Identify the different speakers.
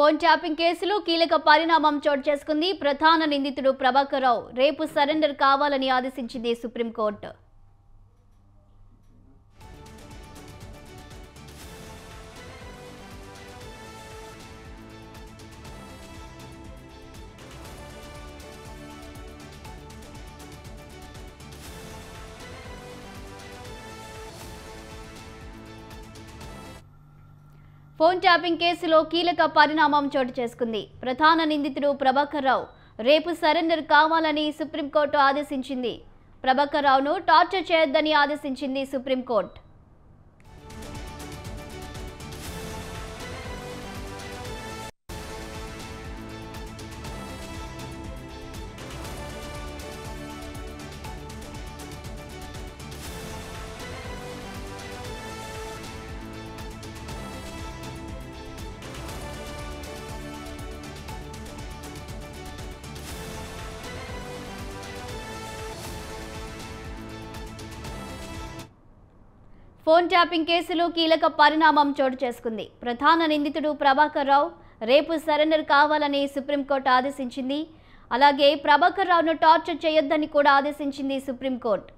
Speaker 1: Phone tapping కేసులో కీలక పరిణామం చోటు చేసుకుంది. ప్రధాన నిందితుడు ప్రభాకర్ రావు రేపు సరెండర్ కావాలని ఆదేశించింది సుప్రీంకోర్టు. ఫోన్ ట్యాపింగ్ కేసులో కీలక పరిణామం చోటు చేసుకుంది. ప్రధాన నిందితుడు ప్రభాకర్ రావు రేపు సరెండర్ కావాలని సుప్రీంకోర్టు ఆదేశించింది. ప్రభాకర్ రావును టార్చర్ చేయొద్దని ఆదేశించింది సుప్రీంకోర్టు. ఫోన్ ట్యాపింగ్ కేసులో కీలక పరిణామం చోటు చేసుకుంది. ప్రధాన నిందితుడు ప్రభాకర్ రావు రేపు సరెండర్ కావాలని సుప్రీంకోర్టు ఆదేశించింది. అలాగే ప్రభాకర్ రావును టార్చర్ చేయొద్దని కూడా ఆదేశించింది సుప్రీంకోర్టు.